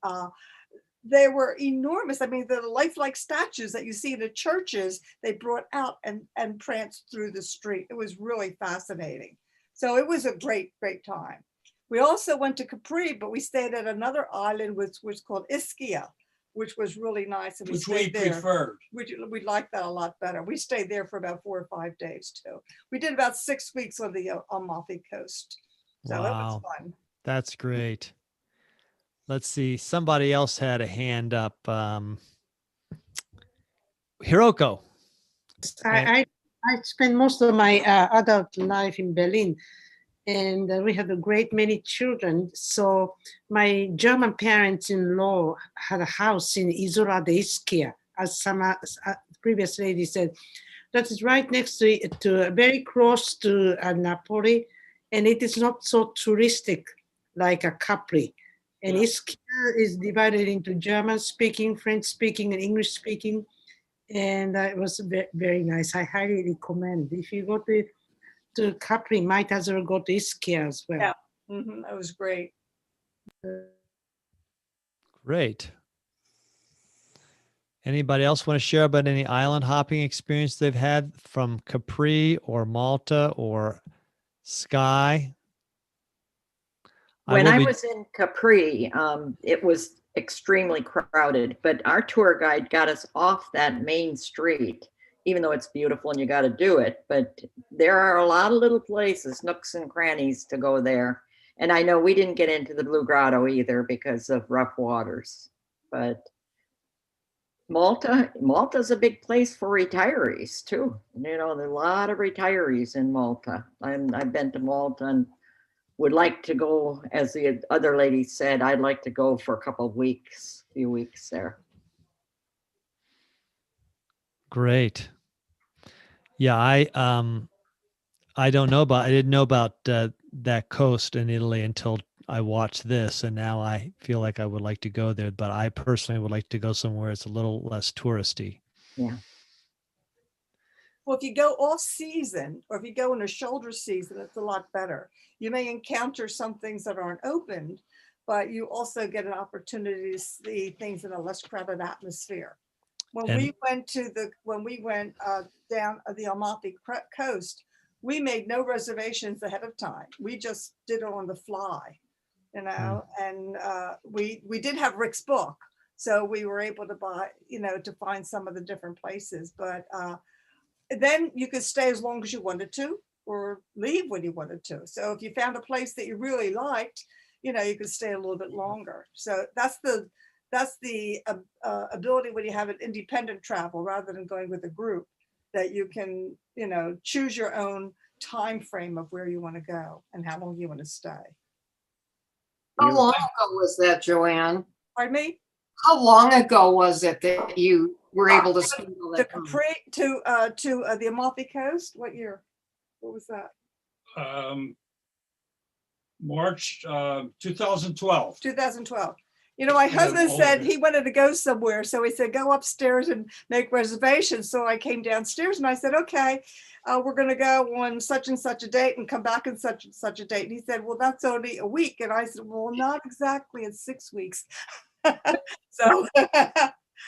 they were enormous. I mean, the lifelike statues that you see in the churches, they brought out and pranced through the street. It was really fascinating. So it was a great, great time. We also went to Capri, but we stayed at another island, which was called Ischia, which was really nice. And which we preferred. We liked that a lot better. We stayed there for about 4 or 5 days too. We did about 6 weeks on the Amalfi Coast. So it was fun. That's great. Let's see. Somebody else had a hand up. Hiroko. I spent most of my adult life in Berlin, and we had a great many children. So my German parents-in-law had a house in Isola de Ischia, as some previous lady said. That is right next to very close to Napoli, and it is not so touristic like a Capri. And Ischia is divided into German-speaking, French-speaking, and English-speaking. And it was very nice. I highly recommend. If you go to Capri, might as well go to Ischia as well. Yeah, that was great. Great. Anybody else want to share about any island hopping experience they've had from Capri or Malta or Skye? When I was in Capri, it was extremely crowded, but our tour guide got us off that main street, even though it's beautiful and you got to do it. But there are a lot of little places, nooks and crannies to go there. And I know we didn't get into the Blue Grotto either because of rough waters. But Malta's a big place for retirees too. You know, there are a lot of retirees in Malta. I've been to Malta and would like to go, as the other lady said, I'd like to go for a couple of weeks, few weeks there. Great. Yeah, I didn't know about that coast in Italy until I watched this, and now I feel like I would like to go there, but I personally would like to go somewhere it's a little less touristy. Yeah. Well, if you go off season, or if you go in a shoulder season, it's a lot better. You may encounter some things that aren't opened, but you also get an opportunity to see things in a less crowded atmosphere. When we went down the Amalfi Coast, we made no reservations ahead of time. We just did it on the fly, you know, and we did have Rick's book, so we were able to buy, you know, to find some of the different places, but then you could stay as long as you wanted to or leave when you wanted to. So if you found a place that you really liked, you know, you could stay a little bit longer. So that's the ability when you have an independent travel rather than going with a group, that you can, you know, choose your own time frame of where you want to go and how long you want to stay. How long ago was that, Joanne? Pardon me? How long ago was it that you were able to spend all that time? To the Amalfi Coast? What year? What was that? March 2012. 2012. You know, my husband said he wanted to go somewhere. So he said, go upstairs and make reservations. So I came downstairs and I said, okay, we're going to go on such and such a date and come back on such and such a date. And he said, well, that's only a week. And I said, well, not exactly. It's 6 weeks. So,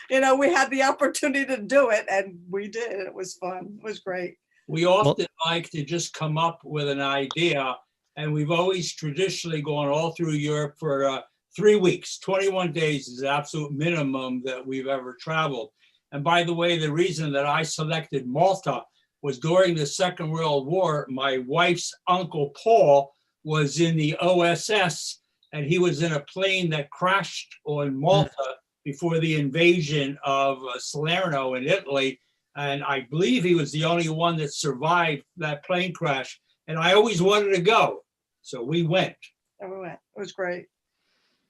you know, we had the opportunity to do it and we did. It was fun. It was great. We often like to just come up with an idea, and we've always traditionally gone all through Europe for 3 weeks. 21 days is the absolute minimum that we've ever traveled. And by the way, the reason that I selected Malta was during the Second World War, my wife's uncle Paul was in the OSS, and he was in a plane that crashed on Malta before the invasion of Salerno in Italy. And I believe he was the only one that survived that plane crash. And I always wanted to go. So we went. And we went. It was great.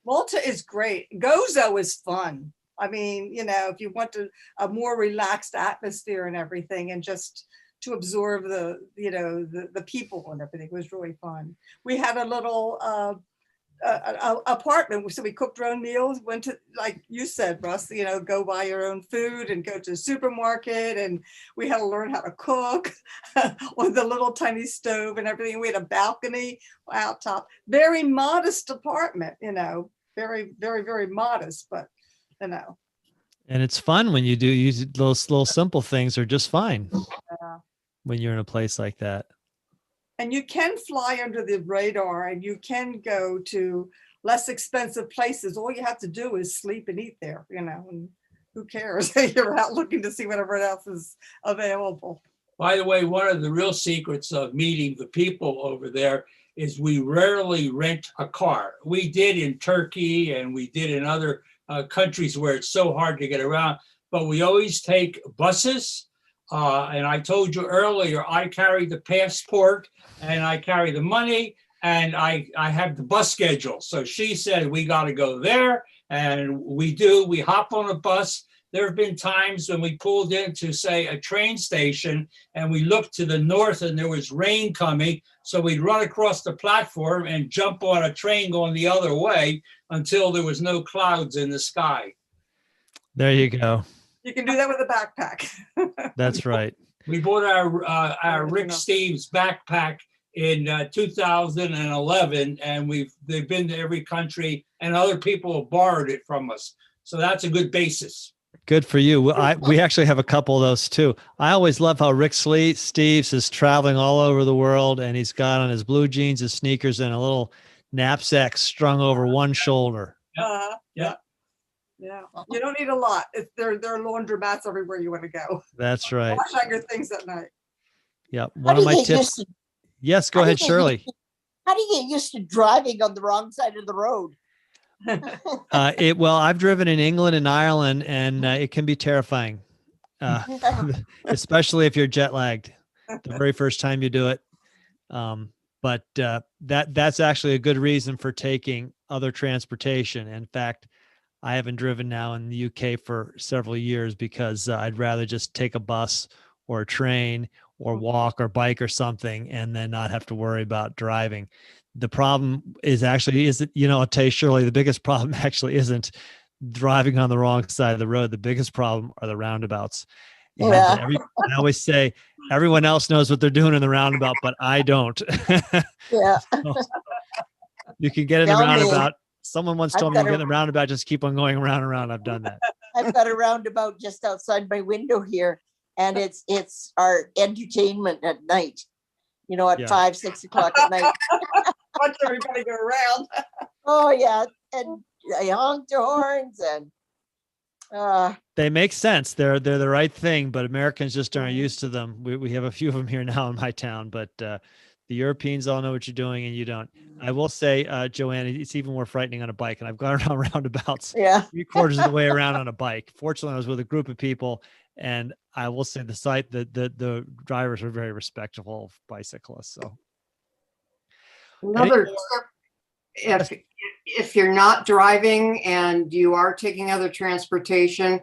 Malta is great. Gozo is fun. I mean, you know, if you want a more relaxed atmosphere and everything, and just to absorb the, you know, the people and everything, was really fun. We had a little apartment, so we cooked our own meals, went to, like you said, Russ, you know, go buy your own food and go to the supermarket, and we had to learn how to cook on the little tiny stove and everything. We had a balcony out top, very modest apartment, you know, very, very, very modest, but you know. And it's fun when you do use those little simple things are just fine Yeah. when you're in a place like that. And you can fly under the radar and you can go to less expensive places. All you have to do is sleep and eat there, you know, and who cares? You're out looking to see whatever else is available. By the way, one of the real secrets of meeting the people over there is we rarely rent a car. We did in Turkey and we did in other countries where it's so hard to get around, but we always take buses. And I told you earlier, I carry the passport and I carry the money and I have the bus schedule. So she said, we got to go there. And we do, we hop on a bus. There have been times when we pulled into, say, a train station and we looked to the north and there was rain coming. So we'd run across the platform and jump on a train going the other way until there was no clouds in the sky. There you go. You can do that with a backpack. That's right. We bought our Rick Steves backpack in 2011, and they've been to every country, and other people have borrowed it from us. So that's a good basis. Good for you. We actually have a couple of those too. I always love how Rick Steves is traveling all over the world, and he's got on his blue jeans, his sneakers, and a little knapsack strung over one shoulder. Yeah. You don't need a lot. There are laundromats everywhere you want to go. That's right. Wash out your things at night. Yeah. One of my tips. Yes, go ahead, Shirley. How do you get used to driving on the wrong side of the road? Well, I've driven in England and Ireland, and it can be terrifying, especially if you're jet lagged the very first time you do it. But that's actually a good reason for taking other transportation. In fact, I haven't driven now in the UK for several years because I'd rather just take a bus or a train or walk or bike or something and then not have to worry about driving. The problem isn't, I'll tell you, Shirley, the biggest problem actually isn't driving on the wrong side of the road. The biggest problem are the roundabouts. I always say everyone else knows what they're doing in the roundabout, but I don't. Yeah. You can get in the roundabout. Someone once told me to get in the roundabout, just keep on going around and around. I've done that. I've got a roundabout just outside my window here, and it's our entertainment at night. At 5, 6 o'clock at night. Watch everybody go around. Oh yeah, and I honk their horns and. They make sense. They're the right thing, but Americans just aren't used to them. We have a few of them here now in my town, but the Europeans all know what you're doing and you don't. I will say, Joanna, it's even more frightening on a bike, and I've gone around roundabouts 3/4 of the way around on a bike. Fortunately, I was with a group of people, and I will say the drivers are very respectful of bicyclists. So another tip, if you're not driving and you are taking other transportation,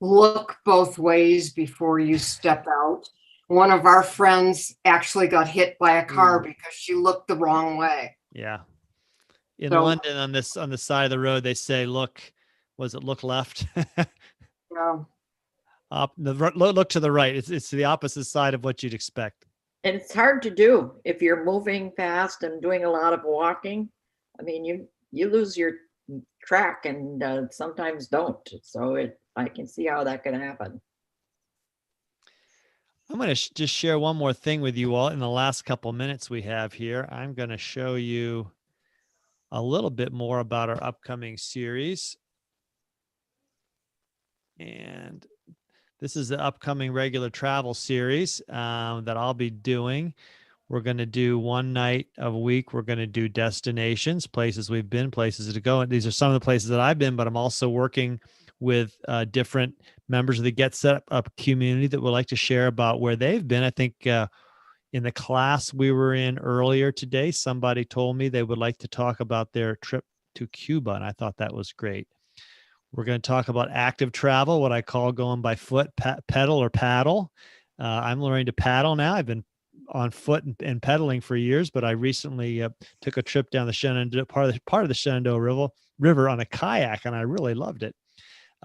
look both ways before you step out. One of our friends actually got hit by a car because she looked the wrong way. Yeah. In London, on the side of the road, they say, look left? Yeah. Look to the right. It's the opposite side of what you'd expect. And it's hard to do if you're moving fast and doing a lot of walking. I mean, you lose your track and sometimes don't. So I can see how that can happen. I'm going to just share one more thing with you all in the last couple minutes we have here. I'm going to show you a little bit more about our upcoming series. And this is the upcoming regular travel series that I'll be doing. We're going to do one night a week. We're going to do destinations, places we've been, places to go. And these are some of the places that I've been, but I'm also working with different members of the GetSetUp community that would like to share about where they've been. I think in the class we were in earlier today, somebody told me they would like to talk about their trip to Cuba, and I thought that was great. We're going to talk about active travel, what I call going by foot, pedal or paddle. I'm learning to paddle now. I've been on foot and pedaling for years, but I recently took a trip down the Shenandoah, part of the Shenandoah River on a kayak, and I really loved it.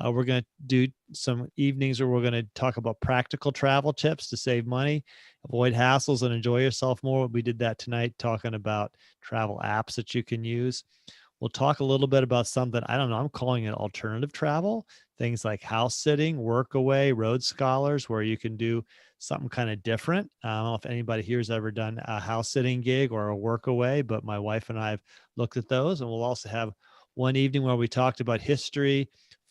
We're going to do some evenings where we're going to talk about practical travel tips to save money, avoid hassles, and enjoy yourself more. We did that tonight, talking about travel apps that you can use. We'll talk a little bit about something, I don't know, I'm calling it alternative travel, things like house sitting, work away, road scholars, where you can do something kind of different. I don't know if anybody here has ever done a house sitting gig or a work away, but my wife and I have looked at those. And we'll also have one evening where we talked about history,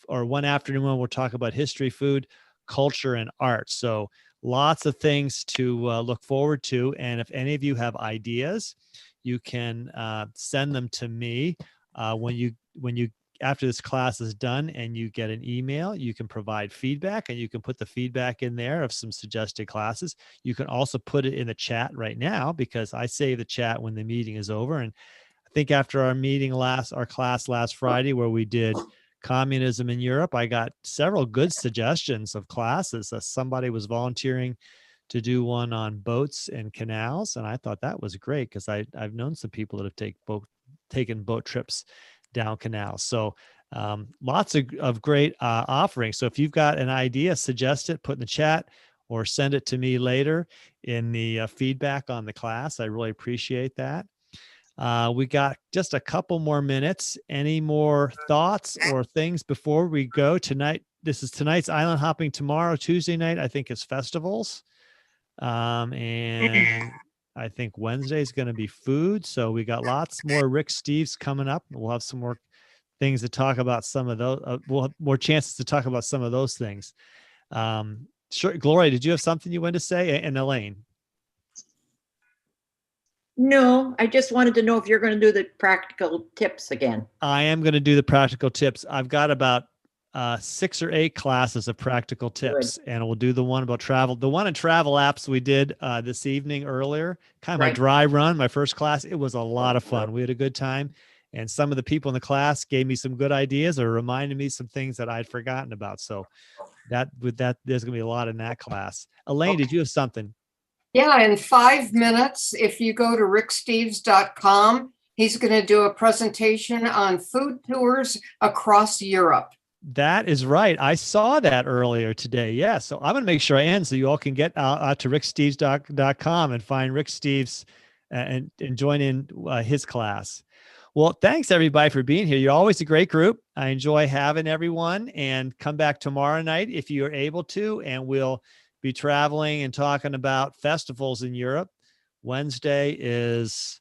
or one afternoon when we'll talk about history, food, culture, and art. So lots of things to look forward to. And if any of you have ideas, you can send them to me. When you after this class is done and you get an email, you can provide feedback, and you can put the feedback in there of some suggested classes. You can also put it in the chat right now, because I save the chat when the meeting is over. And I think after our class last Friday, where we did communism in Europe, I got several good suggestions of classes. Somebody was volunteering to do one on boats and canals, and I thought that was great, because I've known some people that have taken boat trips down canals. So lots of great offerings. So if you've got an idea, suggest it, put in the chat, or send it to me later in the feedback on the class. I really appreciate that. We got just a couple more minutes. Any more thoughts or things before we go tonight? This is tonight's island hopping. Tomorrow, Tuesday night, I think, is festivals. And I think Wednesday is going to be food. So we got lots more Rick Steves coming up. We'll have some more things to talk about. Some of those, we'll have more chances to talk about some of those things. Sure. Gloria, did you have something you wanted to say? And Elaine? No, I just wanted to know if you're going to do the practical tips again. I am going to do the practical tips. I've got about 6 or 8 classes of practical tips. Good. And we'll do the one about travel. The one in travel apps we did this evening earlier, kind of a dry run, my first class. It was a lot of fun. We had a good time. And some of the people in the class gave me some good ideas or reminded me some things that I'd forgotten about. So there's going to be a lot in that class. Elaine, did you have something? Yeah, in 5 minutes, if you go to ricksteves.com, he's going to do a presentation on food tours across Europe. That is right. I saw that earlier today. Yeah. So I'm going to make sure I end so you all can get out to ricksteves.com and find Rick Steves and join in his class. Well, thanks everybody for being here. You're always a great group. I enjoy having everyone, and come back tomorrow night if you're able to, and we'll be traveling and talking about festivals in Europe. Wednesday is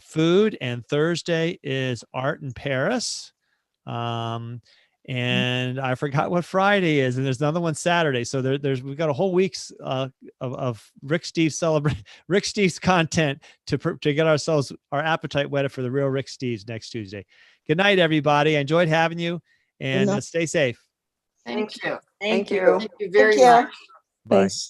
food, and Thursday is art in Paris. And I forgot what Friday is, and there's another one Saturday. So we've got a whole week's of Rick Steves content to get our appetite whetted for the real Rick Steves next Tuesday. Good night, everybody. I enjoyed having you, and stay safe. Thank you. Thank you. Thank you very much. Bye. Thanks.